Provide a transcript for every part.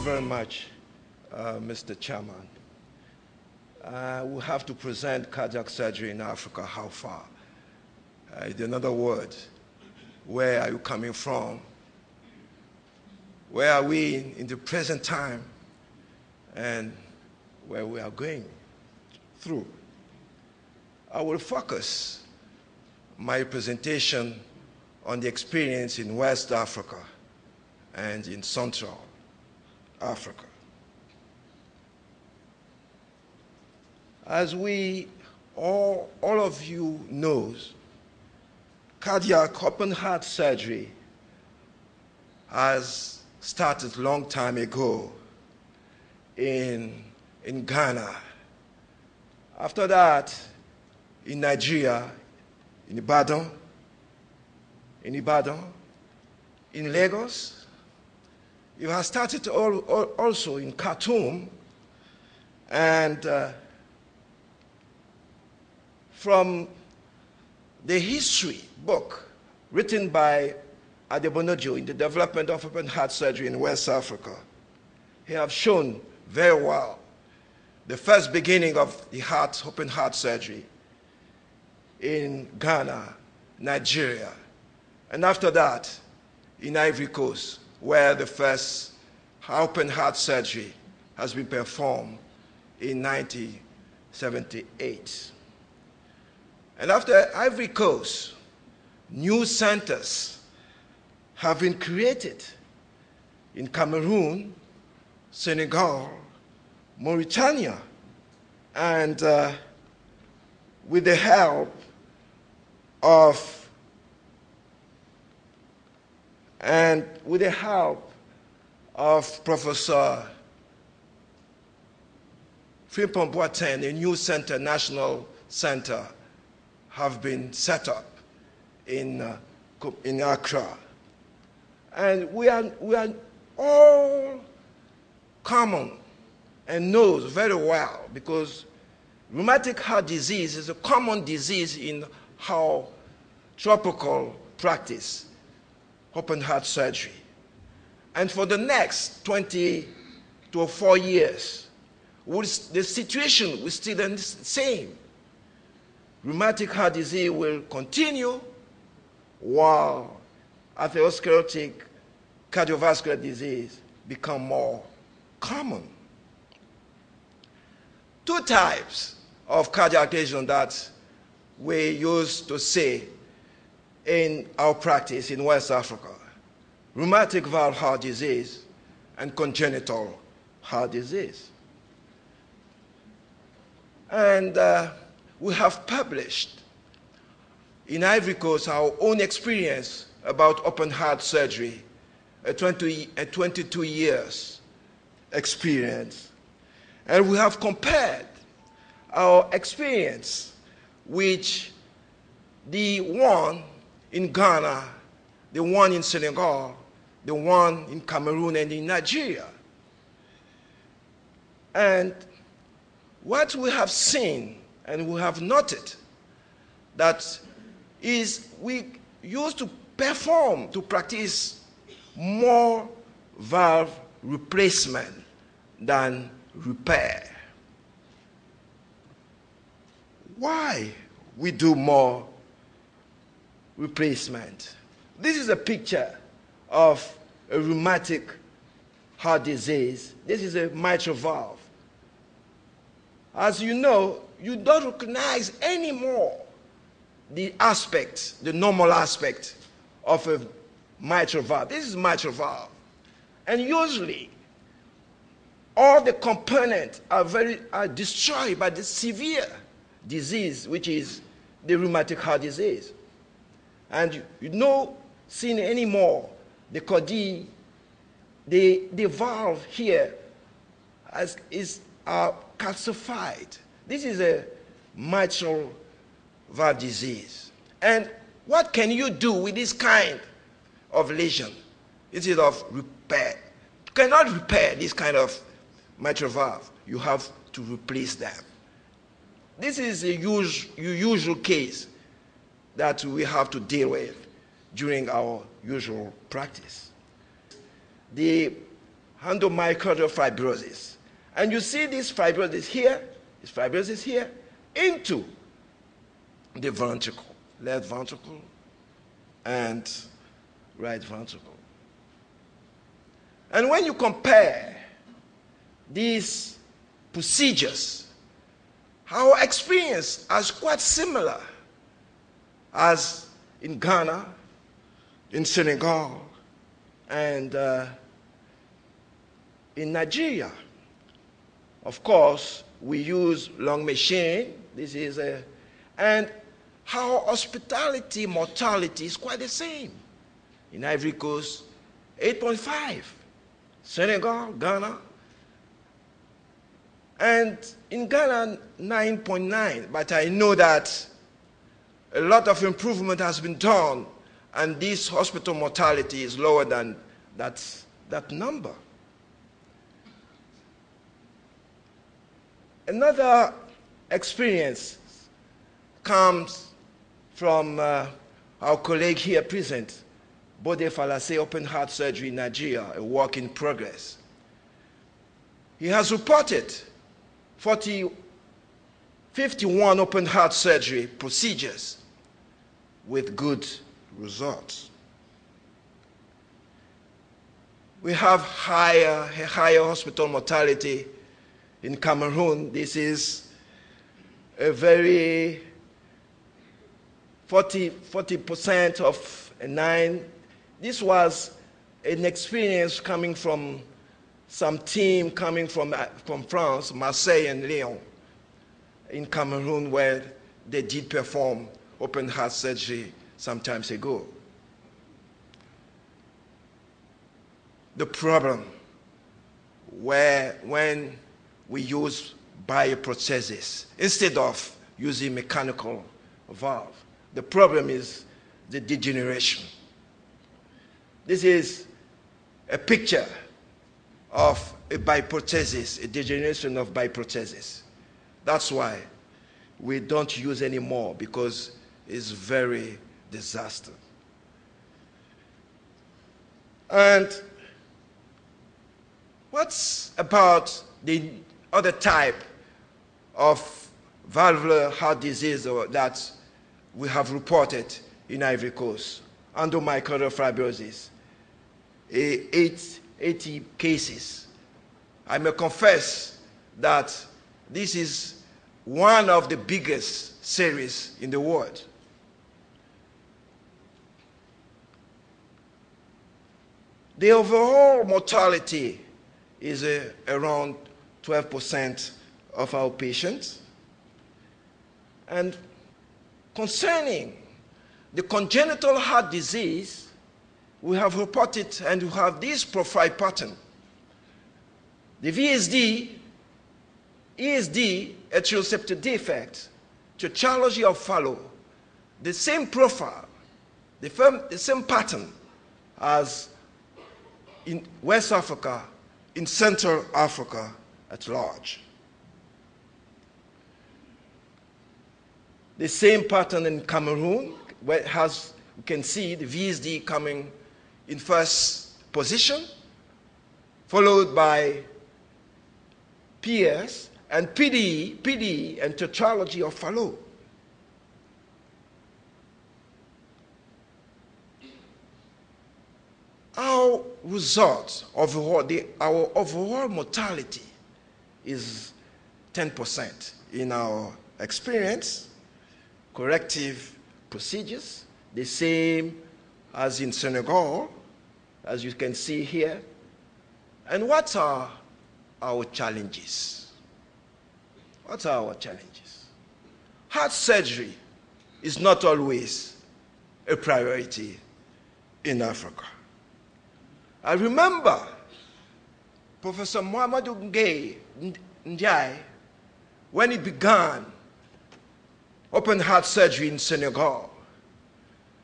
you very much, Mr. Chairman. We have to present cardiac surgery in Africa, how far? In other words, where are you coming from? Where are we in the present time? And where we are going through. I will focus my presentation on the experience in West Africa and in Central Africa. As all of you knows, cardiac open heart surgery has started a long time ago in Ghana. After that, in Nigeria, in Ibadan, in Lagos. It has started also in Khartoum, and from the history book written by Adebonojo in the development of open heart surgery in West Africa, he have shown very well the first beginning of the open heart surgery in Ghana, Nigeria, and after that in Ivory Coast, where the first open heart surgery has been performed in 1978. And after Ivory Coast, new centers have been created in Cameroon, Senegal, Mauritania, and with the help of Professor Frimpong Boateng, a new center, national center, have been set up in Accra. And we are all common and knows very well, because rheumatic heart disease is a common disease in how tropical practice open heart surgery. And for the next 20 to 4 years, the situation will still be the same. Rheumatic heart disease will continue while atherosclerotic cardiovascular disease become more common. Two types of cardiac lesion that we used to see in our practice in West Africa: rheumatic valve heart disease and congenital heart disease. And we have published in Ivory Coast our own experience about open heart surgery, a 22 years experience. And we have compared our experience with the one in Ghana, the one in Senegal, the one in Cameroon and in Nigeria. And what we have seen and we have noted that is we used to practice more valve replacement than repair. Why we do more replacement? This is a picture of a rheumatic heart disease. This is a mitral valve. As you know, you don't recognize anymore the normal aspect of a mitral valve. This is mitral valve. And usually, all the components are destroyed by the severe disease, which is the rheumatic heart disease. And you don't see anymore the valve here is calcified. This is a mitral valve disease. And what can you do with this kind of lesion instead of repair? You cannot repair this kind of mitral valve. You have to replace them. This is a usual case that we have to deal with during our usual practice. The endomyocardial fibrosis. And you see this fibrosis here, into the ventricle, left ventricle and right ventricle. And when you compare these procedures, our experience is quite similar as in Ghana, in Senegal, and in Nigeria. Of course, we use lung machine. And our hospitality mortality is quite the same. In Ivory Coast, 8.5. Senegal, Ghana. And in Ghana, 9.9. But I know that a lot of improvement has been done, and this hospital mortality is lower than that number. Another experience comes from our colleague here present, Bode Falasé, open heart surgery in Nigeria, a work in progress. He has reported 51 open heart surgery procedures with good results. We have higher hospital mortality in Cameroon. This is a very 40% of 9. This was an experience coming from some team coming from France, Marseille and Lyon, in Cameroon, where they did perform open heart surgery some time ago. The problem when we use bioprosthesis instead of using mechanical valve, the problem is the degeneration. This is a picture of a bioprosthesis, a degeneration of bioprosthesis. That's why we don't use anymore, because it's very disastrous. And what's about the other type of valvular heart disease that we have reported in Ivory Coast? Endomyocardial fibrosis, 80 cases. I may confess that this is one of the biggest series in the world. The overall mortality is around 12% of our patients. And concerning the congenital heart disease, we have reported, and we have this profile pattern. The VSD, ESD, atrial septal defect, tetralogy of Fallot, the same profile, the same pattern as in West Africa, in Central Africa at large. The same pattern in Cameroon, where you can see the VSD coming in first position, followed by PS and PDE, and tetralogy of Fallot. Our results, our overall mortality is 10% in our experience. Corrective procedures, the same as in Senegal, as you can see here. And what are our challenges? What are our challenges? Heart surgery is not always a priority in Africa. I remember Professor Muhammadu Ndiaye, when he began open heart surgery in Senegal,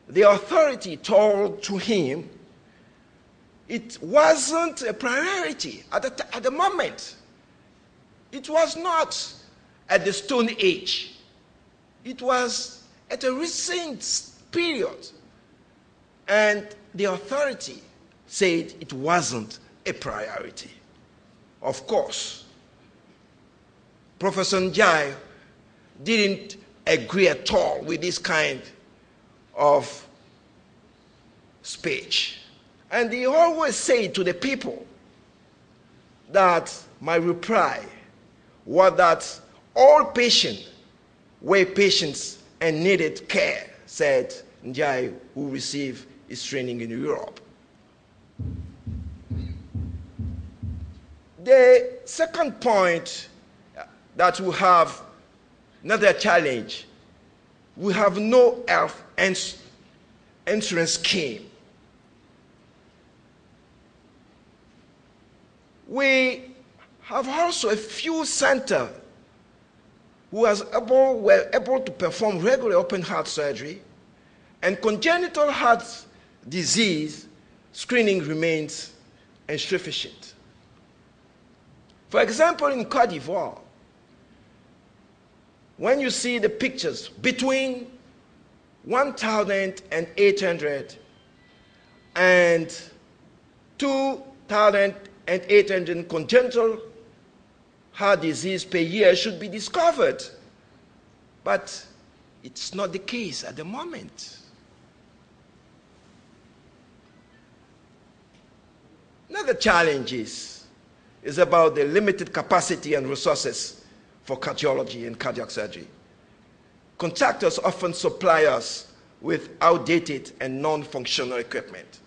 the authority told to him it wasn't a priority at the moment. It was not at the Stone Age. It was at a recent period. And the authority said it wasn't a priority. Of course, Professor Njai didn't agree at all with this kind of speech. And he always said to the people that my reply was that all patients were patients and needed care, said Njai, who received his training in Europe. The second point that we have another challenge, we have no health insurance scheme. We have also a few centers who were able to perform regular open heart surgery, and congenital heart disease screening remains insufficient. For example, in Côte d'Ivoire, when you see the pictures between 1,800 and 2,800 congenital heart disease per year should be discovered. But it's not the case at the moment. Another challenge is about the limited capacity and resources for cardiology and cardiac surgery. Contractors often supply us with outdated and non-functional equipment.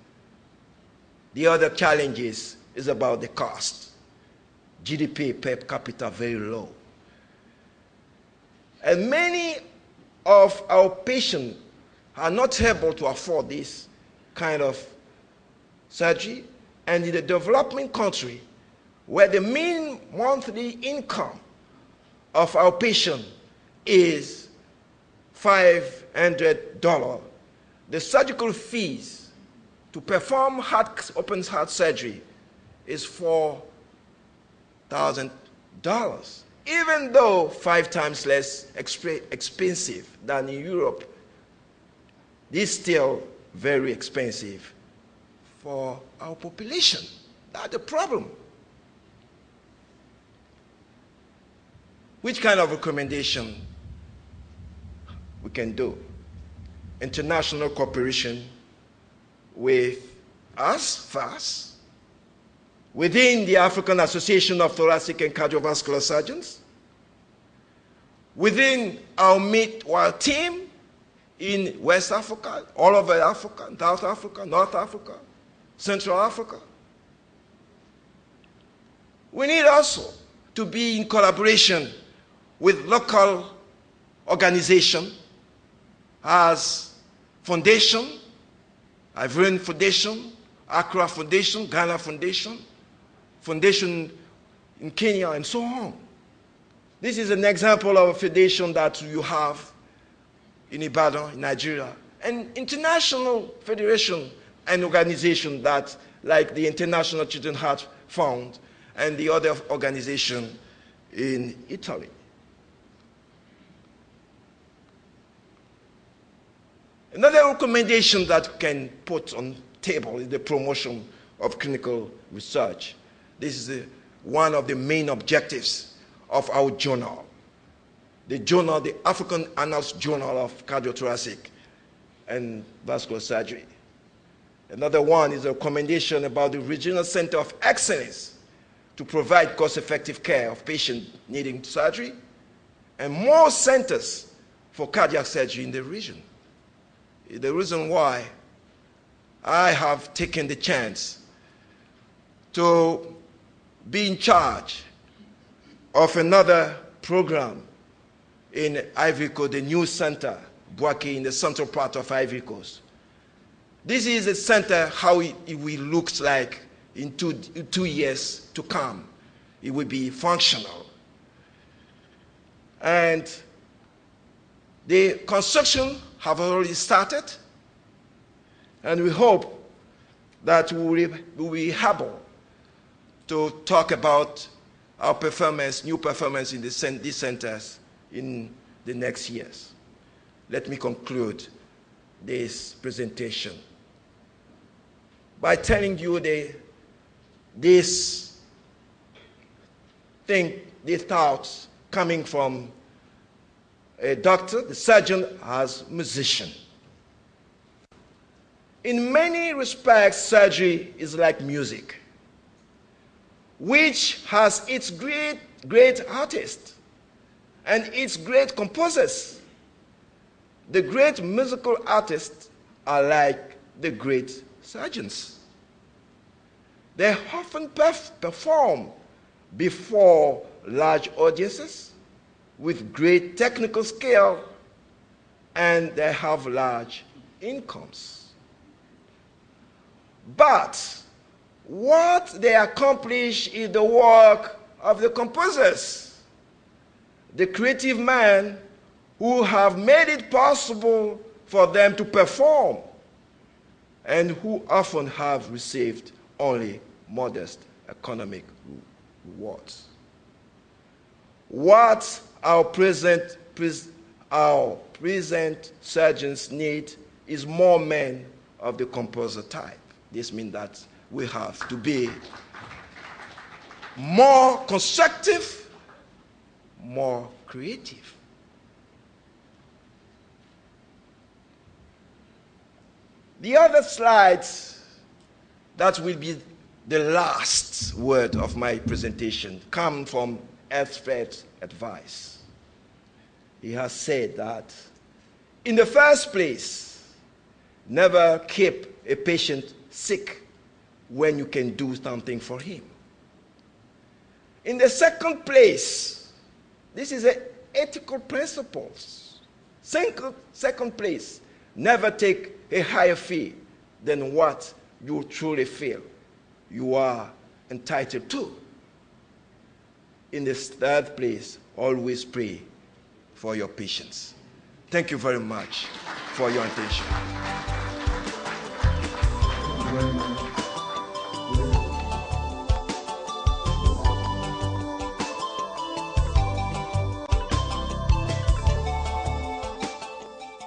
The other challenge is about the cost. GDP per capita very low. And many of our patients are not able to afford this kind of surgery. And in the developing country, where the mean monthly income of our patient is $500, the surgical fees to perform open heart surgery is $4,000, even though 5 times less expensive than in Europe. This is still very expensive for our population. That's the problem. Which kind of recommendation we can do? International cooperation with us first, within the African Association of Thoracic and Cardiovascular Surgeons, within our team in West Africa, all over Africa, South Africa, North Africa, Central Africa. We need also to be in collaboration with local organizations as Foundation, Ivorian Foundation, Accra Foundation, Ghana Foundation, Foundation in Kenya, and so on. This is an example of a foundation that you have in Ibadan, in Nigeria, and international federation and organization that, like the International Children's Heart Fund and the other organization in Italy. Another recommendation that can put on table is the promotion of clinical research. This is one of the main objectives of our journal. The journal, the African Annals Journal of Cardiothoracic and Vascular Surgery. Another one is a recommendation about the Regional Center of Excellence to provide cost-effective care of patients needing surgery, and more centers for cardiac surgery in the region. The reason why I have taken the chance to be in charge of another program in Ivory Coast, the new center, Bouaké, in the central part of Ivory Coast. This is a center, how it will look like in two years to come. It will be functional. And the construction have already started, and we hope that we will be able to talk about our performance, new performance in these centers in the next years. Let me conclude this presentation by telling you the this thoughts coming from a doctor, the surgeon, as musician. In many respects, surgery is like music, which has its great artists and its great composers. The great musical artists are like the great surgeons. They often perform before large audiences with great technical skill, and they have large incomes. But what they accomplish is the work of the composers, the creative men who have made it possible for them to perform and who often have received only modest economic rewards. What our present surgeons need is more men of the composer type. This means that we have to be more constructive, more creative. The other slides that will be the last word of my presentation come from Alfred's advice. He has said that, in the first place, never keep a patient sick when you can do something for him. In the second place, this is an ethical principles. Second place, never take a higher fee than what you truly feel you are entitled to. In the third place, always pray for your patients. Thank you very much for your attention.